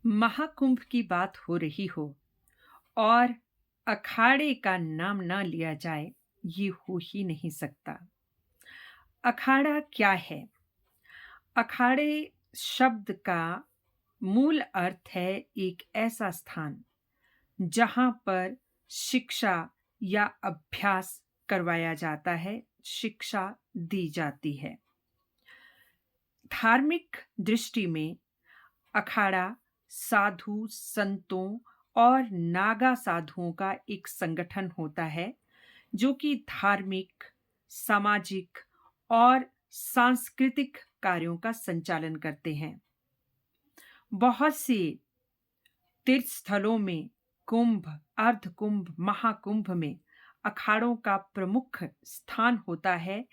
महाकुंभ की बात हो रही हो और अखाड़े का नाम ना लिया जाए, ये हो ही नहीं सकता। अखाड़ा क्या है? अखाड़े शब्द का मूल अर्थ है एक ऐसा स्थान जहां पर शिक्षा या अभ्यास करवाया जाता है, शिक्षा दी जाती है। धार्मिक दृष्टि में अखाड़ा साधु संतों और नागा साधुओं का एक संगठन होता है जो कि धार्मिक, सामाजिक और सांस्कृतिक कार्यों का संचालन करते हैं। बहुत से तीर्थ स्थलों में कुंभ, अर्धकुंभ, महाकुंभ में अखाड़ों का प्रमुख स्थान होता है।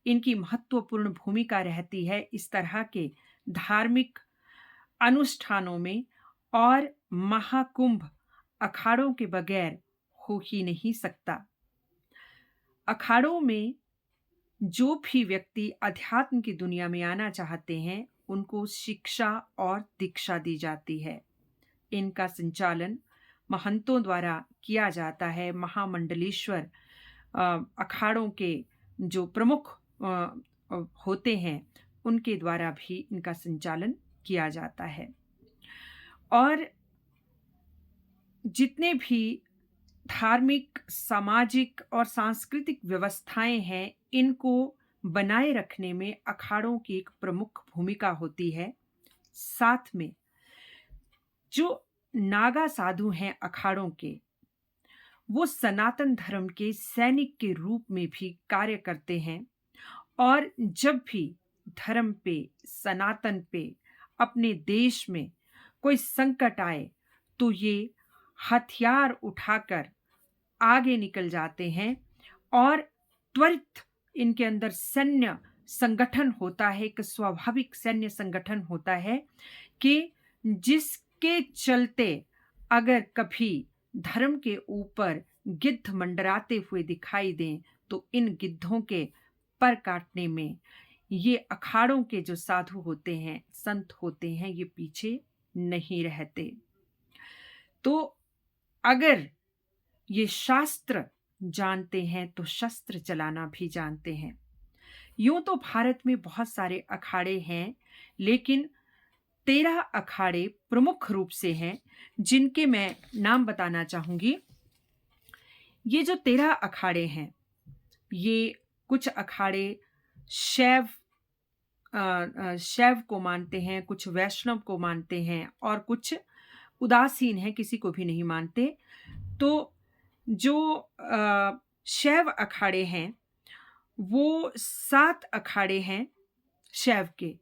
इनकी महत्वपूर्ण भूमिका रहती है इस तरह के धार्मिक अनुष्ठानों में और महाकुंभ अखाड़ों के बगैर हो ही नहीं सकता। अखाड़ों में जो भी व्यक्ति अध्यात्म की दुनिया में आना चाहते हैं, उनको शिक्षा और दीक्षा दी जाती है। इनका संचालन महंतों द्वारा किया जाता है। महामंडलेश्वर अखाड़ों के जो प्रमुख होते हैं, उनके द्वारा भी इनका संचालन किया जाता है। और जितने भी धार्मिक, सामाजिक और सांस्कृतिक व्यवस्थाएं हैं, इनको बनाए रखने में अखाड़ों की एक प्रमुख भूमिका होती है। साथ में जो नागा साधु हैं अखाड़ों के, वो सनातन धर्म के सैनिक के रूप में भी कार्य करते हैं और जब भी धर्म पे, सनातन पे, अपने देश में कोई संकट आए तो ये हथियार उठाकर आगे निकल जाते हैं और त्वरित इनके अंदर सैन्य संगठन होता है, एक स्वाभाविक सैन्य संगठन होता है कि जिसके चलते अगर कभी धर्म के ऊपर गिद्ध मंडराते हुए दिखाई दें तो इन गिद्धों के पर काटने में ये अखाड़ों के जो साधु होते हैं, संत होते हैं, ये पीछे नहीं रहते। तो अगर ये शास्त्र जानते हैं तो शस्त्र चलाना भी जानते हैं। यूं तो भारत में बहुत सारे अखाड़े हैं, लेकिन 13 अखाड़े प्रमुख रूप से हैं जिनके मैं नाम बताना चाहूंगी। ये जो 13 अखाड़े हैं, ये कुछ अखाड़े शैव शैव को मानते हैं, कुछ वैष्णव को मानते हैं और कुछ उदासीन हैं, किसी को भी नहीं मानते। तो जो शैव अखाड़े हैं वो 7 अखाड़े हैं शैव के,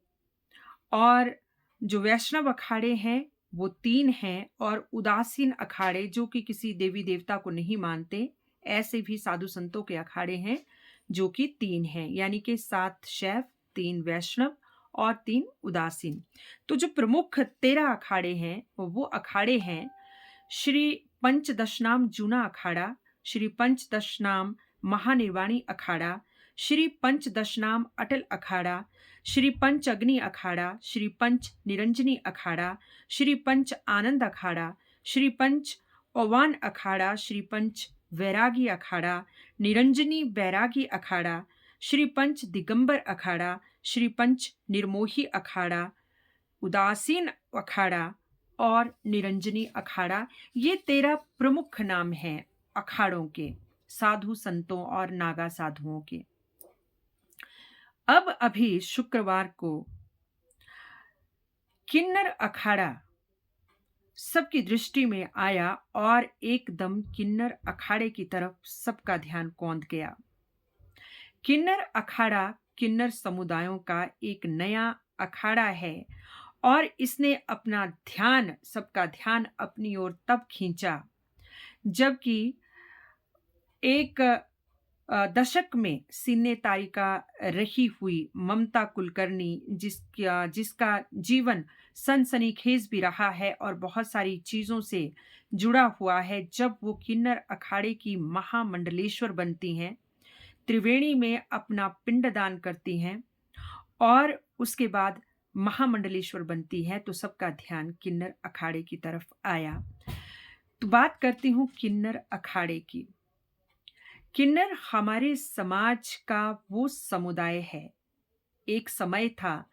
और जो वैष्णव अखाड़े हैं वो 3 हैं, और उदासीन अखाड़े जो कि किसी देवी देवता को नहीं मानते, ऐसे भी साधु संतों के अखाड़े हैं जो कि 3 हैं, यानी कि 7 शैव, 3 वैष्णव और 3 उदासीन। तो जो प्रमुख 13 अखाड़े हैं वो अखाड़े हैं श्री पंचदशनाम जूना अखाड़ा, श्री पंचदशनाम महानिर्वाणी अखाड़ा, श्री पंचदशनाम अटल अखाड़ा, श्री पंच अग्नि अखाड़ा, श्री पंच निरंजनी अखाड़ा, श्री पंच आनंद अखाड़ा, श्री पंच ओवान अखाड़ा, श्री पंच वैरागी अखाड़ा, निरंजनी वैरागी अखाड़ा, श्री पंच दिगंबर अखाड़ा, श्री पंच निर्मोही अखाड़ा, उदासीन अखाड़ा और निरंजनी अखाड़ा। ये 13 प्रमुख नाम हैं अखाड़ों के, साधु संतों और नागा साधुओं के। अब अभी शुक्रवार को किन्नर अखाड़ा सबकी दृष्टि में आया और एकदम किन्नर अखाड़े की तरफ सबका ध्यान कौंध गया। किन्नर अखाड़ा किन्नर समुदायों का एक नया अखाड़ा है और इसने अपना ध्यान, सबका ध्यान अपनी ओर तब खींचा जबकि एक दशक में सिने तारिका रही हुई ममता कुलकर्णी, जिसका जीवन सनसनीखेज भी रहा है और बहुत सारी चीजों से जुड़ा हुआ है, जब वो किन्नर अखाड़े की महामंडलेश्वर बनती हैं, त्रिवेणी में अपना पिंडदान करती हैं और उसके बाद महामंडलेश्वर बनती हैं तो सबका ध्यान किन्नर अखाड़े की तरफ आया। तो बात करती हूँ किन्नर अखाड़े की। किन्नर हमारे समाज का वो समुदाय है। एक समय था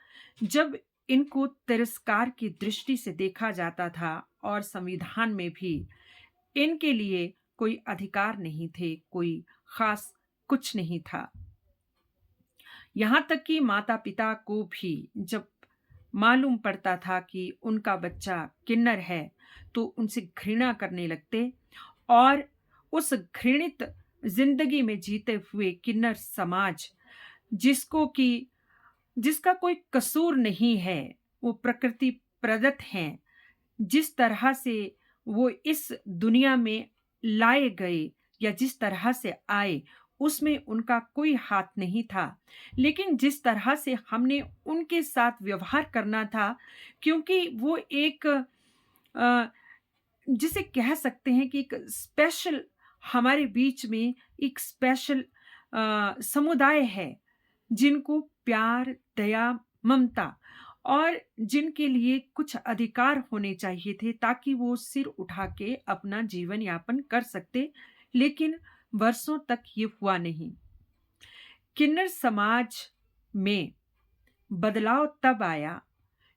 जब इनको तिरस्कार की दृष्टि से देखा जाता था और संविधान में भी इनके लिए कोई अधिकार नहीं थे, कोई खास कुछ नहीं था। यहाँ तक कि माता-पिता को भी जब मालूम पड़ता था कि उनका बच्चा किन्नर है, तो उनसे घृणा करने लगते और उस घृणित ज़िंदगी में जीते हुए किन्नर समाज जिसको कि जिसका कोई कसूर नहीं है, वो प्रकृति प्रदत्त हैं, जिस तरह से वो इस दुनिया में लाए गए या जिस तरह से आए, उसमें उनका कोई हाथ नहीं था। लेकिन जिस तरह से हमने उनके साथ व्यवहार करना था, क्योंकि वो एक अ, जिसे कह सकते हैं कि एक स्पेशल हमारे बीच में एक स्पेशल समुदाय है, जिनको प्यार, दया, ममता और जिनके लिए कुछ अधिकार होने चाहिए थे ताकि वो सिर उठा के अपना जीवन यापन कर सकते, लेकिन वर्षों तक ये हुआ नहीं। किन्नर समाज में बदलाव तब आया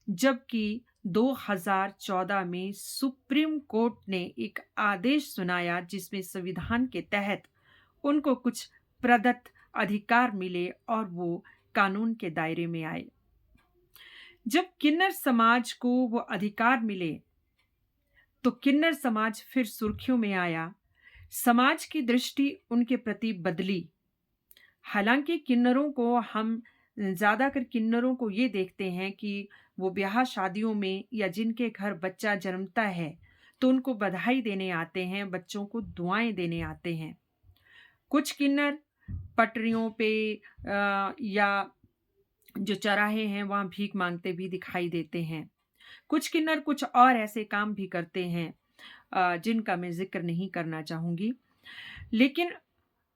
जबकि 2014 में सुप्रीम कोर्ट ने एक आदेश सुनाया जिसमें संविधान के तहत उनको कुछ प्रदत्त अधिकार मिले और वो कानून के दायरे में आए। जब किन्नर समाज को वो अधिकार मिले तो किन्नर समाज फिर सुर्खियों में आया। समाज की दृष्टि उनके प्रति बदली। हालांकि किन्नरों को हम ज़्यादातर किन्नरों को ये देखते हैं कि वो ब्याह शादियों में या जिनके घर बच्चा जन्मता है तो उनको बधाई देने आते हैं, बच्चों को दुआएं देने आते हैं। कुछ किन्नर पटरियों पे या जो चौराहे हैं वहाँ भीख मांगते भी दिखाई देते हैं। कुछ किन्नर कुछ और ऐसे काम भी करते हैं जिनका मैं जिक्र नहीं करना चाहूँगी। लेकिन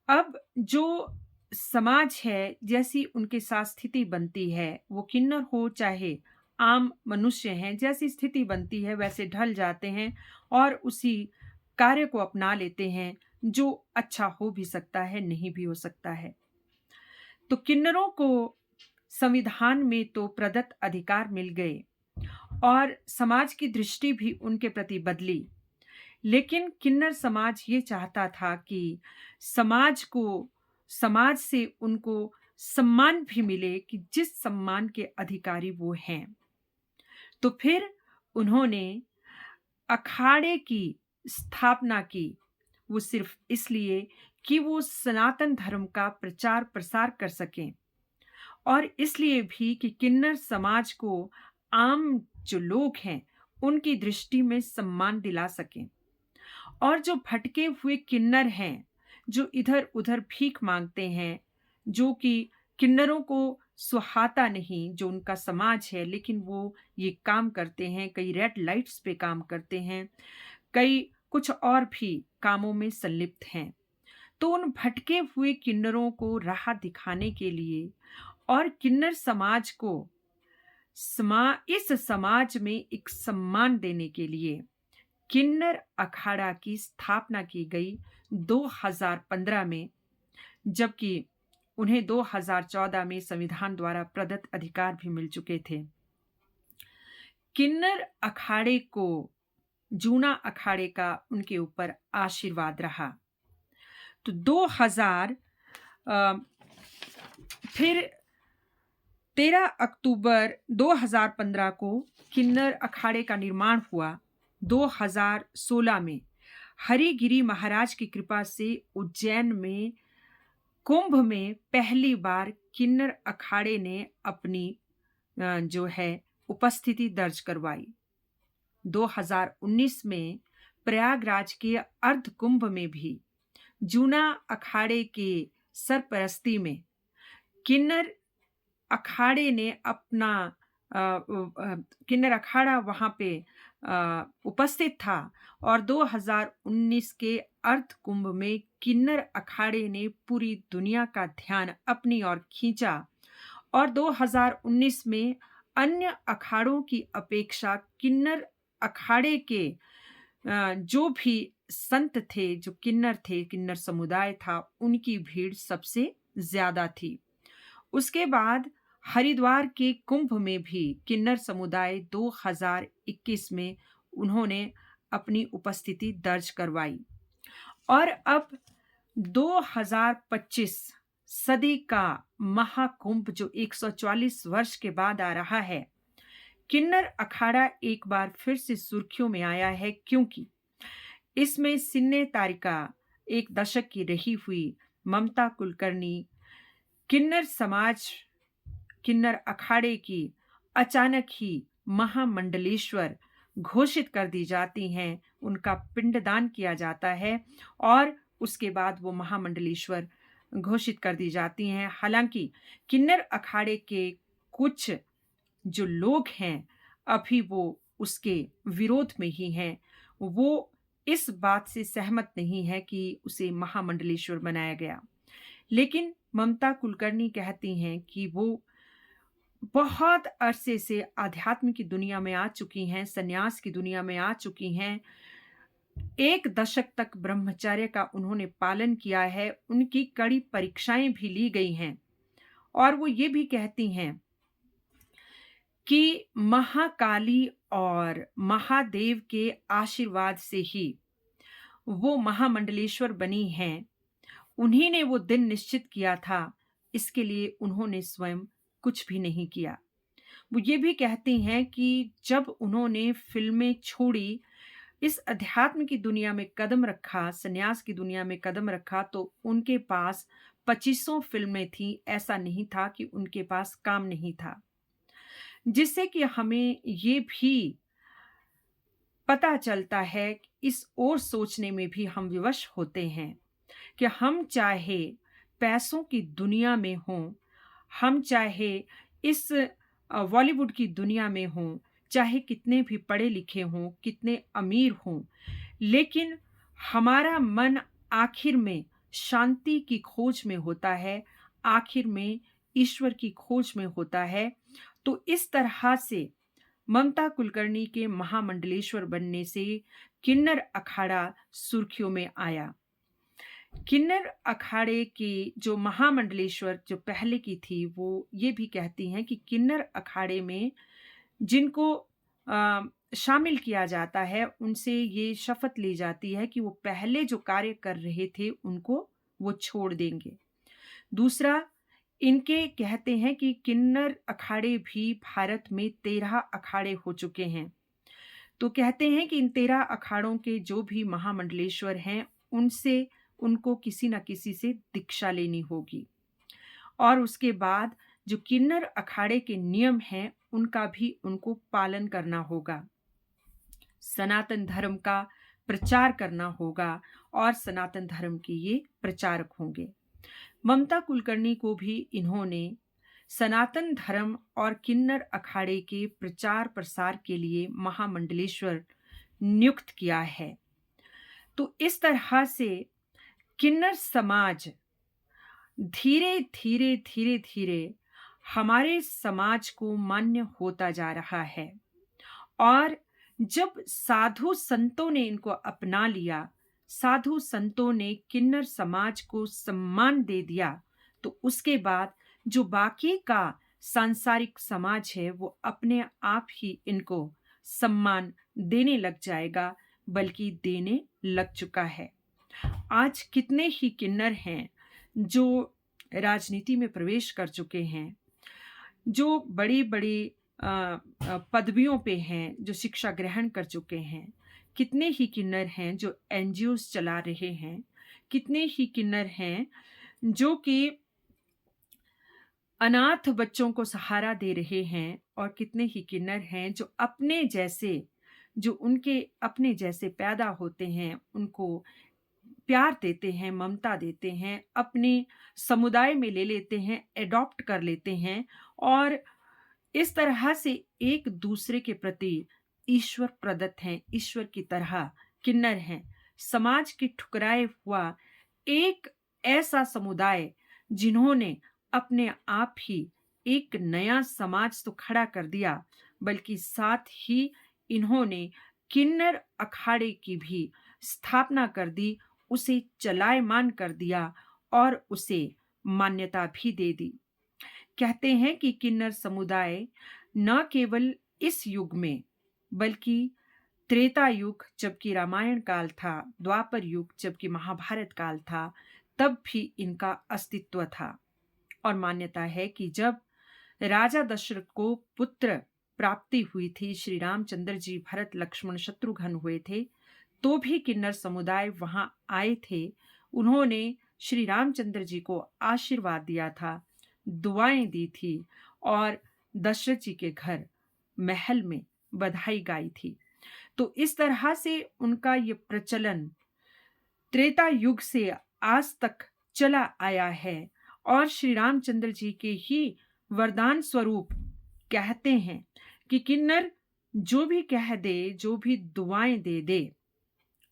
अब जो समाज है, जैसी उनके साथ स्थिति बनती है, वो किन्नर हो चाहे आम मनुष्य हैं, जैसी स्थिति बनती है वैसे ढल जाते हैं और उसी कार्य को अपना लेते हैं, जो अच्छा हो भी सकता है, नहीं भी हो सकता है। तो किन्नरों को संविधान में तो प्रदत्त अधिकार मिल गए और समाज की दृष्टि भी उनके प्रति बदली। लेकिन किन्नर समाज ये चाहता था कि समाज से उनको सम्मान भी मिले कि जिस सम्मान के अधिकारी वो हैं। तो फिर उन्होंने अखाड़े की स्थापना की, वो सिर्फ इसलिए कि वो सनातन धर्म का प्रचार प्रसार कर सकें और इसलिए भी कि किन्नर समाज को आम जो लोग हैं उनकी दृष्टि में सम्मान दिला सकें। और जो भटके हुए किन्नर हैं, जो इधर-उधर भीख मांगते हैं, जो कि किन्नरों को सुहाता नहीं, जो उनका समाज है, लेकिन वो ये काम करते हैं, कई रेड लाइट्स पे काम करते हैं, कई कुछ और भी कामों में संलिप्त हैं। तो उन भटके हुए किन्नरों को राह दिखाने के लिए और किन्नर समाज को इस समाज में एक सम्मान देने के लिए किन्नर अखाड़ा की स्थापना की गई 2015 में, जबकि उन्हें 2014 में संविधान द्वारा प्रदत्त अधिकार भी मिल चुके थे। किन्नर अखाड़े को जूना अखाड़े का उनके ऊपर आशीर्वाद रहा। तो 2000 फिर 13 अक्टूबर 2015 को किन्नर अखाड़े का निर्माण हुआ। 2016 में हरिगिरि महाराज की कृपा से उज्जैन में कुंभ में पहली बार किन्नर अखाड़े ने अपनी जो है उपस्थिति दर्ज करवाई। 2019 में प्रयागराज के अर्ध कुंभ में भी जूना अखाड़े के सरपरस्ती में किन्नर अखाड़े ने अपना किन्नर अखाड़ा वहाँ पे उपस्थित था और 2019 के अर्ध कुंभ में किन्नर अखाड़े ने पूरी दुनिया का ध्यान अपनी ओर खींचा और 2019 में अन्य अखाड़ों की अपेक्षा किन्नर अखाड़े के जो भी संत थे, जो किन्नर थे, किन्नर समुदाय था, उनकी भीड़ सबसे ज़्यादा थी। उसके बाद हरिद्वार के कुंभ में भी किन्नर समुदाय 2021 में उन्होंने अपनी उपस्थिति दर्ज करवाई और अब 2025 सदी का महाकुंभ जो 144 वर्ष के बाद आ रहा है, किन्नर अखाड़ा एक बार फिर से सुर्खियों में आया है क्योंकि इसमें सिन्ने तारिका, एक दशक की रही हुई ममता कुलकर्णी, किन्नर समाज, किन्नर अखाड़े की अचानक ही महामंडलेश्वर घोषित कर दी जाती हैं, उनका पिंडदान किया जाता है और उसके बाद वो महामंडलेश्वर घोषित कर दी जाती हैं। हालांकि किन्नर अखाड़े के कुछ जो लोग हैं, अभी वो उसके विरोध में ही हैं। वो इस बात से सहमत नहीं है कि उसे महामंडलेश्वर बनाया गया। लेकिन ममता कुलकर्णी कहती हैं कि वो बहुत अरसे से आध्यात्म की दुनिया में आ चुकी हैं, संन्यास की दुनिया में आ चुकी हैं। 1 दशक तक ब्रह्मचर्य का उन्होंने पालन किया है, उनकी कड़ी परीक्षाएं भी ली गई हैं और वो ये भी कहती हैं कि महाकाली और महादेव के आशीर्वाद से ही वो महामंडलेश्वर बनी हैं। उन्हीं ने वो दिन निश्चित किया था, इसके लिए उन्होंने स्वयं कुछ भी नहीं किया। वो ये भी कहती हैं कि जब उन्होंने फ़िल्में छोड़ी, इस अध्यात्म की दुनिया में कदम रखा, संन्यास की दुनिया में कदम रखा, तो उनके पास पच्चीसों फ़िल्में थीं, ऐसा नहीं था कि उनके पास काम नहीं था। जिससे कि हमें ये भी पता चलता है कि इस ओर सोचने में भी हम विवश होते हैं कि हम चाहे पैसों की दुनिया में हों, हम चाहे इस बॉलीवुड की दुनिया में हों, चाहे कितने भी पढ़े लिखे हों, कितने अमीर हों, लेकिन हमारा मन आखिर में शांति की खोज में होता है, आखिर में ईश्वर की खोज में होता है। तो इस तरह से ममता कुलकर्णी के महामंडलेश्वर बनने से किन्नर अखाड़ा सुर्खियों में आया। किन्नर अखाड़े की जो महामंडलेश्वर जो पहले की थी, वो ये भी कहती हैं कि किन्नर अखाड़े में जिनको शामिल किया जाता है, उनसे ये शपथ ली जाती है कि वो पहले जो कार्य कर रहे थे, उनको वो छोड़ देंगे। दूसरा, इनके कहते हैं कि किन्नर अखाड़े भी भारत में 13 अखाड़े हो चुके हैं। तो कहते हैं कि इन 13 अखाड़ों के जो भी महामंडलेश्वर हैं, उनसे उनको किसी न किसी से दीक्षा लेनी होगी और उसके बाद जो किन्नर अखाड़े के नियम हैं, उनका भी उनको पालन करना होगा। सनातन धर्म का प्रचार करना होगा और सनातन धर्म के ये प्रचारक होंगे। ममता कुलकर्णी को भी इन्होंने सनातन धर्म और किन्नर अखाड़े के प्रचार प्रसार के लिए महामंडलेश्वर नियुक्त किया है। तो इस तरह से किन्नर समाज धीरे धीरे धीरे धीरे हमारे समाज को मान्य होता जा रहा है और जब साधु संतों ने इनको अपना लिया, साधु संतों ने किन्नर समाज को सम्मान दे दिया, तो उसके बाद जो बाकी का सांसारिक समाज है, वो अपने आप ही इनको सम्मान देने लग जाएगा, बल्कि देने लग चुका है। आज कितने ही किन्नर हैं जो राजनीति में प्रवेश कर चुके हैं, जो बड़ी-बड़ी पदवियों पे हैं, जो शिक्षा ग्रहण कर चुके हैं। कितने ही किन्नर हैं जो एनजीओज़ चला रहे हैं, कितने ही किन्नर हैं जो कि अनाथ बच्चों को सहारा दे रहे हैं और कितने ही किन्नर हैं जो अपने जैसे, जो उनके अपने जैसे पैदा होते हैं, उनको प्यार देते हैं, ममता देते हैं, अपने समुदाय में ले लेते हैं, एडॉप्ट कर लेते हैं और इस तरह से एक दूसरे के प्रति ईश्वर प्रदत्त हैं, ईश्वर की तरह किन्नर हैं। समाज के ठुकराए हुआ एक ऐसा समुदाय जिन्होंने अपने आप ही एक नया समाज तो खड़ा कर दिया, बल्कि साथ ही इन्होंने किन्नर अखाड़े की भी स्थापना कर दी, उसे चलायमान कर दिया और उसे मान्यता भी दे दी। कहते हैं कि किन्नर समुदाय न केवल इस युग में, बल्कि त्रेता युग जबकि रामायण काल था, द्वापर युग जबकि महाभारत काल था, तब भी इनका अस्तित्व था। और मान्यता है कि जब राजा दशरथ को पुत्र प्राप्ति हुई थी, श्री रामचंद्र जी भरत लक्ष्मण शत्रुघ्न हुए थे, तो भी किन्नर समुदाय वहां आए थे। उन्होंने श्री रामचंद्र जी को आशीर्वाद दिया था, दुआएं दी थी और दशरथ जी के घर महल में बधाई गाई थी। तो इस तरह से उनका ये प्रचलन त्रेता युग से आज तक चला आया है और श्री रामचंद्र जी के ही वरदान स्वरूप कहते हैं कि किन्नर जो भी कह दे, जो भी दुआएं दे दे,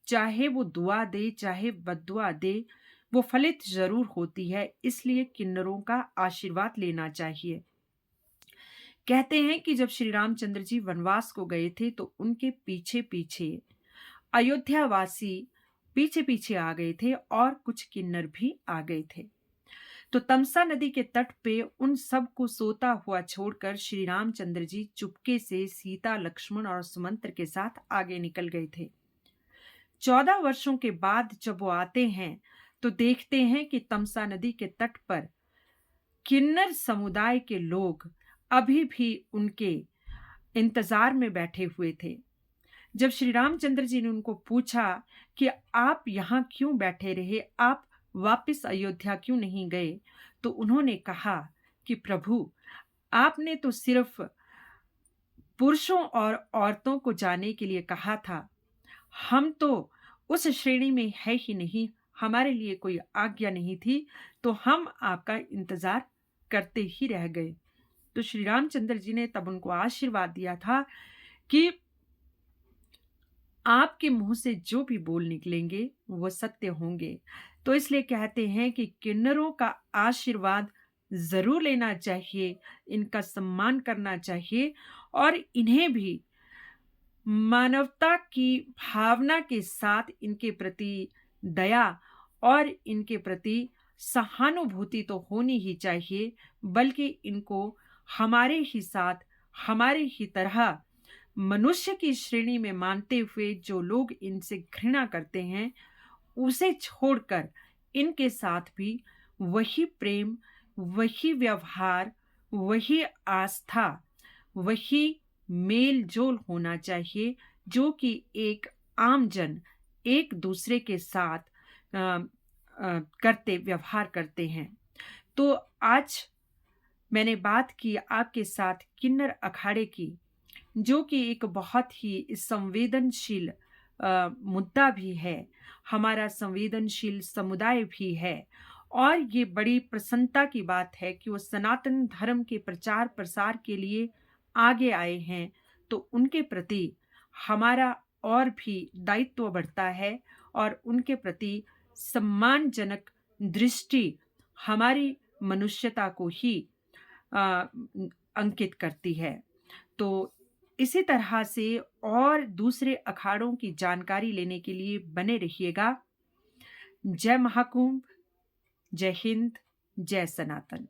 चाहे वो दुआ दे चाहे बद्दुआ दे, वो फलित जरूर होती है। इसलिए किन्नरों का आशीर्वाद लेना चाहिए। कहते हैं कि जब श्री रामचंद्र जी वनवास को गए थे तो उनके पीछे पीछे अयोध्यावासी पीछे पीछे आ गए थे और कुछ किन्नर भी आ गए थे। तो तमसा नदी के तट पे उन सब को सोता हुआ छोड़कर श्री रामचंद्र जी चुपके से सीता, लक्ष्मण और सुमंत्र के साथ आगे निकल गए थे। 14 वर्षों के बाद जब वो आते हैं तो देखते हैं कि तमसा नदी के तट पर किन्नर समुदाय के लोग अभी भी उनके इंतजार में बैठे हुए थे। जब श्री रामचंद्र जी ने उनको पूछा कि आप यहाँ क्यों बैठे रहे, आप वापस अयोध्या क्यों नहीं गए, तो उन्होंने कहा कि प्रभु, आपने तो सिर्फ पुरुषों और औरतों को जाने के लिए कहा था, हम तो उस श्रेणी में है ही नहीं, हमारे लिए कोई आज्ञा नहीं थी, तो हम आपका इंतजार करते ही रह गए। तो श्री रामचंद्र जी ने तब उनको आशीर्वाद दिया था कि आपके मुंह से जो भी बोल निकलेंगे वो सत्य होंगे। तो इसलिए कहते हैं कि किन्नरों का आशीर्वाद जरूर लेना चाहिए, इनका सम्मान करना चाहिए और इन्हें भी मानवता की भावना के साथ इनके प्रति दया और इनके प्रति सहानुभूति तो होनी ही चाहिए, बल्कि इनको हमारे ही साथ, हमारे ही तरह मनुष्य की श्रेणी में मानते हुए जो लोग इनसे घृणा करते हैं, उसे छोड़कर इनके साथ भी वही प्रेम, वही व्यवहार, वही आस्था, वही मेल जोल होना चाहिए जो कि एक आम जन एक दूसरे के साथ व्यवहार करते हैं। तो आज मैंने बात की आपके साथ किन्नर अखाड़े की, जो कि एक बहुत ही संवेदनशील मुद्दा भी है, हमारा संवेदनशील समुदाय भी है। और ये बड़ी प्रसन्नता की बात है कि वो सनातन धर्म के प्रचार प्रसार के लिए आगे आए हैं, तो उनके प्रति हमारा और भी दायित्व बढ़ता है और उनके प्रति सम्मानजनक दृष्टि हमारी मनुष्यता को ही अंकित करती है। तो इसी तरह से और दूसरे अखाड़ों की जानकारी लेने के लिए बने रहिएगा। जय महाकुंभ, जय हिंद, जय सनातन।